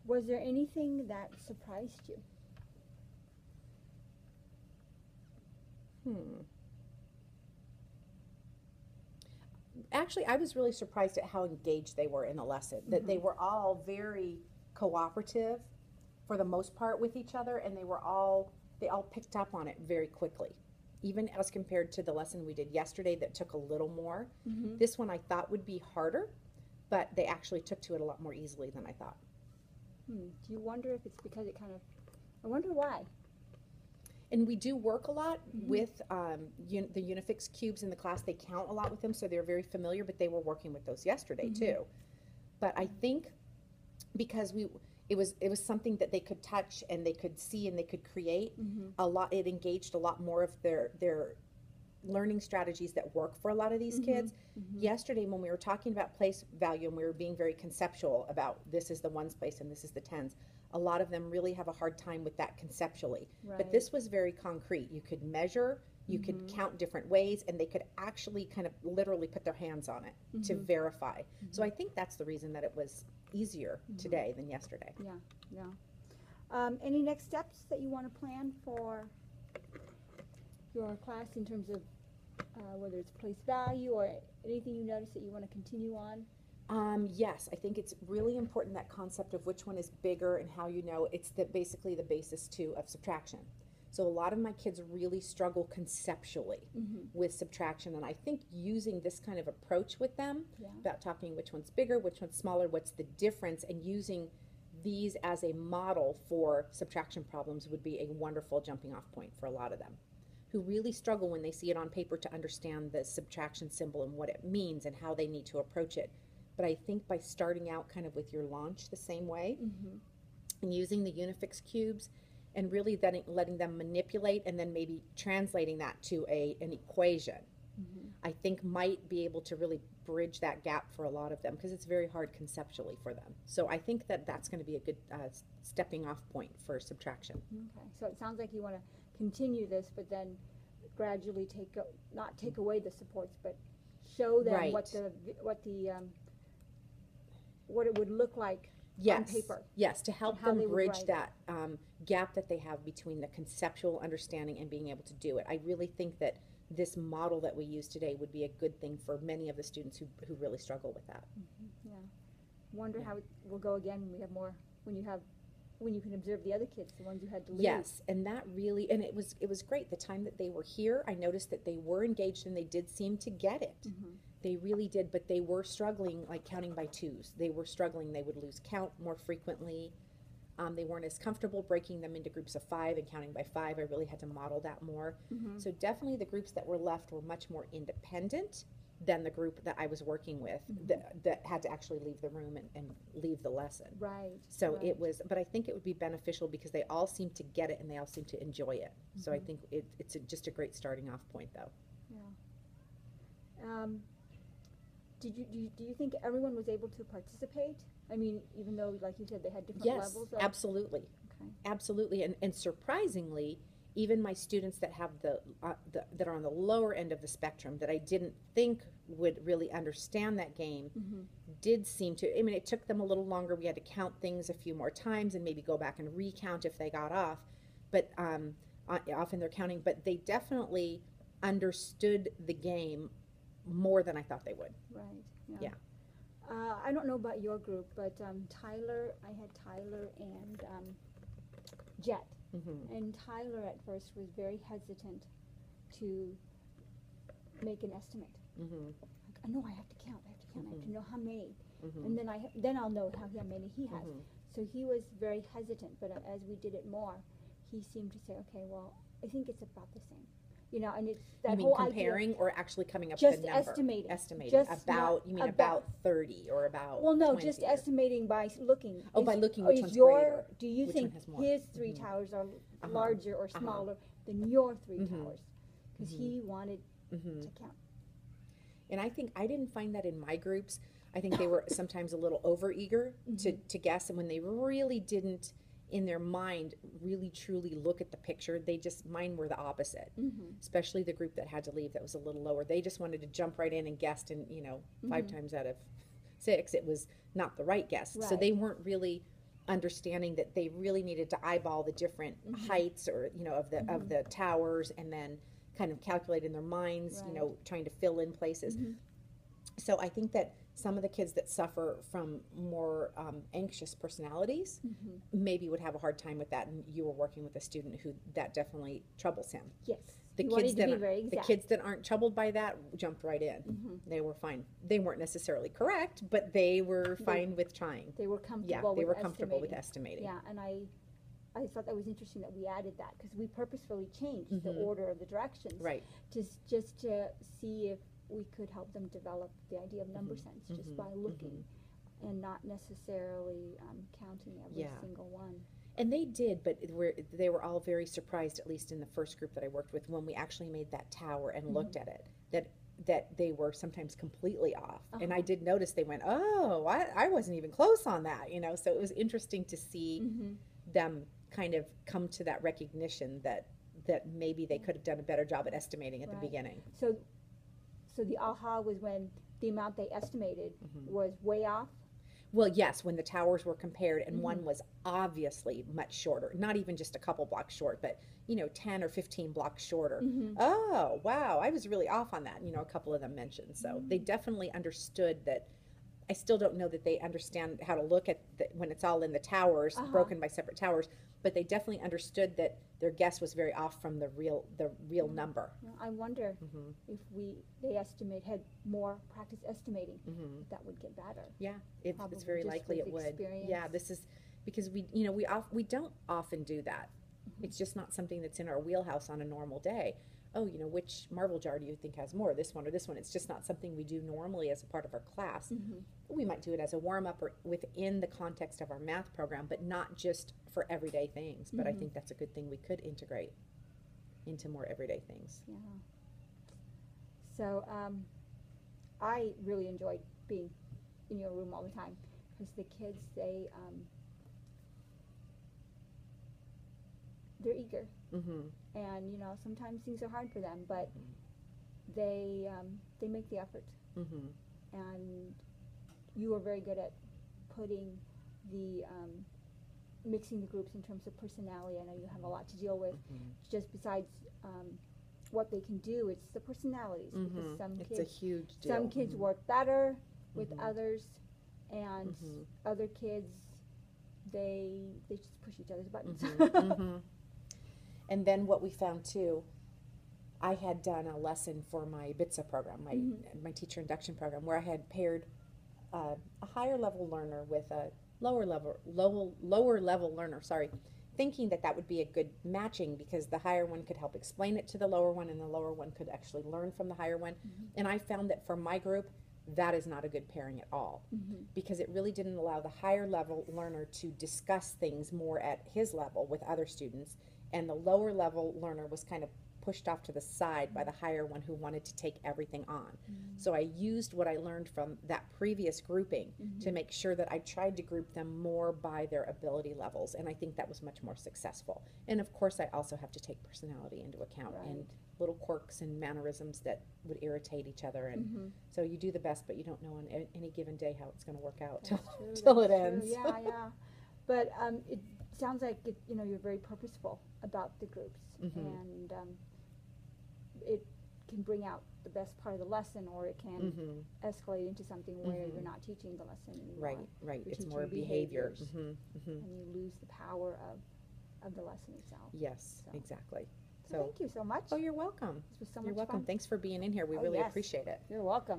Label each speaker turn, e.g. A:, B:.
A: Was there anything that surprised you?
B: Actually, I was really surprised at how engaged they were in the lesson, that they were all very cooperative for the most part with each other, and they all picked up on it very quickly. Even as compared to the lesson we did yesterday that took a little more. This one I thought would be harder, but they actually took to it a lot more easily than I thought.
A: Do you wonder if it's because it kind of, I wonder why.
B: And we do work a lot with the Unifix cubes in the class. They count a lot with them, so they're very familiar, but they were working with those yesterday too. But I think because it was something that they could touch and they could see and they could create a lot, it engaged a lot more of their learning strategies that work for a lot of these kids. Yesterday when we were talking about place value and we were being very conceptual about this is the ones place and this is the tens, a lot of them really have a hard time with that conceptually. But this was very concrete. You could measure, you could count different ways, and they could actually kind of literally put their hands on it to verify. So I think that's the reason that it was easier today than yesterday.
A: Any next steps that you want to plan for your class in terms of whether it's place value or anything you notice that you want to continue on?
B: Yes, I think it's really important, that concept of which one is bigger and how you know. It's basically the basis too of subtraction. So a lot of my kids really struggle conceptually with subtraction, and I think using this kind of approach with them about talking which one's bigger, which one's smaller, what's the difference, and using these as a model for subtraction problems would be a wonderful jumping off point for a lot of them, who really struggle when they see it on paper to understand the subtraction symbol and what it means and how they need to approach it. But I think by starting out kind of with your launch the same way and using the Unifix cubes and really then letting them manipulate and then maybe translating that to an equation, I think might be able to really bridge that gap for a lot of them, because it's very hard conceptually for them. So I think that that's going to be a good stepping off point for subtraction.
A: Okay, so it sounds like you want to continue this, but then gradually not take away the supports, but show them what it would look like on paper.
B: Yes, to help them bridge that gap that they have between the conceptual understanding and being able to do it. I really think that this model that we use today would be a good thing for many of the students who really struggle with that.
A: Wonder how it will go again when we have more, when you can observe the other kids, the ones who had to leave.
B: Yes, and that really, and it was great. The time that they were here, I noticed that they were engaged and they did seem to get it. They really did, but they were struggling, like counting by twos. They were struggling. They would lose count more frequently. They weren't as comfortable breaking them into groups of 5 and counting by 5. I really had to model that more. So definitely the groups that were left were much more independent than the group that I was working with that had to actually leave the room and leave the lesson. So it was, but I think it would be beneficial because they all seem to get it and they all seem to enjoy it. So I think it's just a great starting off point though.
A: Do you think everyone was able to participate? I mean, even though, like you said, they had different levels?
B: Yes, absolutely. Absolutely. And surprisingly, even my students that have that are on the lower end of the spectrum that I didn't think would really understand that game did seem to. I mean, it took them a little longer. We had to count things a few more times and maybe go back and recount if they got off. But often they're counting, but they definitely understood the game more than I thought they would.
A: I don't know about your group, but Tyler, I had Tyler and Jet. And Tyler at first was very hesitant to make an estimate. Like, I know I have to count, I have to know how many. And then I'll know how many he has. So he was very hesitant, but as we did it more, he seemed to say, okay, well, I think it's about the same. You know, and it's that
B: you mean
A: whole
B: comparing
A: idea,
B: or actually coming up
A: just
B: with a number?
A: Estimating.
B: Just about, you mean about 30 or about
A: Well, no,
B: 20
A: just
B: or,
A: estimating by looking.
B: Oh, by looking which one's greater.
A: Do you
B: which
A: think
B: one has more?
A: his 3 towers are larger or smaller than your 3 towers? Because he wanted to count.
B: And I think I didn't find that in my groups. I think they were sometimes a little over-eager to guess, and when they really didn't, in their mind, really truly look at the picture, mine were the opposite. Especially the group that had to leave that was a little lower. They just wanted to jump right in and guessed, and 5 times out of 6 it was not the right guess. So they weren't really understanding that they really needed to eyeball the different heights, or of the towers, and then kind of calculate in their minds,
A: Right.
B: trying to fill in places. So I think that some of the kids that suffer from more anxious personalities maybe would have a hard time with that, and you were working with a student who that definitely troubles him.
A: Yes.
B: The
A: You wanted
B: kids
A: to
B: that
A: be
B: are,
A: very
B: the
A: exact.
B: kids that aren't troubled by that jumped right in. They were fine. They weren't necessarily correct, but they were fine with trying.
A: They were
B: Yeah,
A: comfortable
B: they
A: with
B: were comfortable with
A: estimating.
B: estimating.
A: Yeah, and I thought that was interesting that we added that, because we purposefully changed the order of the directions.
B: Right.
A: Just to see if we could help them develop the idea of number sense just by looking and not necessarily counting every
B: Yeah.
A: single one.
B: And they did, but they were all very surprised, at least in the first group that I worked with, when we actually made that tower and looked at it, that they were sometimes completely off. And I did notice they went, oh, I wasn't even close on that, so it was interesting to see them kind of come to that recognition that maybe they could have done a better job at estimating at the
A: Right.
B: beginning.
A: So the aha was when the amount they estimated was way off.
B: Well, yes, when the towers were compared, and one was obviously much shorter, not even just a couple blocks short, but 10 or 15 blocks shorter. Oh, wow, I was really off on that, a couple of them mentioned. So they definitely understood that. I still don't know that they understand how to look at when it's all in the towers, broken by separate towers, but they definitely understood that their guess was very off from the real number.
A: Well, I wonder if they had more practice estimating, if that would get better.
B: Yeah, it's
A: Probably
B: very
A: just
B: likely
A: with
B: it would.
A: experience.
B: Yeah, this is because we don't often do that. It's just not something that's in our wheelhouse on a normal day. Oh, which marble jar do you think has more, this one or this one? It's just not something we do normally as a part of our class. We might do it as a warm-up or within the context of our math program, but not just for everyday things. But I think that's a good thing we could integrate into more everyday things.
A: Yeah. So I really enjoyed being in your room all the time, because the kids, they're eager. And sometimes things are hard for them, but they make the effort. And you are very good at putting the mixing the groups in terms of personality. I know you have a lot to deal with. Just besides what they can do, it's the personalities. Because
B: It's a huge deal.
A: some kids work better with others, and other kids they just push each other's buttons.
B: And then what we found too, I had done a lesson for my BITSA program, my teacher induction program, where I had paired a higher level learner with a lower level learner, thinking that would be a good matching, because the higher one could help explain it to the lower one, and the lower one could actually learn from the higher one. And I found that for my group, that is not a good pairing at all, because it really didn't allow the higher level learner to discuss things more at his level with other students, and the lower level learner was kind of pushed off to the side by the higher one who wanted to take everything on. So I used what I learned from that previous grouping to make sure that I tried to group them more by their ability levels, and I think that was much more successful. And of course I also have to take personality into account, and little quirks and mannerisms that would irritate each other, and so you do the best, but you don't know on any given day how it's going to work out till it ends.
A: Yeah. But it sounds like you're very purposeful about the groups, and it can bring out the best part of the lesson, or it can escalate into something where you're not teaching the lesson anymore.
B: Right.
A: You're
B: It's
A: teaching
B: more behavior.
A: and you lose the power of the lesson itself.
B: Yes,
A: So.
B: exactly.
A: So thank you so much.
B: Oh, you're welcome.
A: This was so
B: You're
A: much
B: welcome.
A: fun.
B: Thanks for being in here. We
A: Oh,
B: really
A: yes.
B: appreciate it.
A: You're welcome.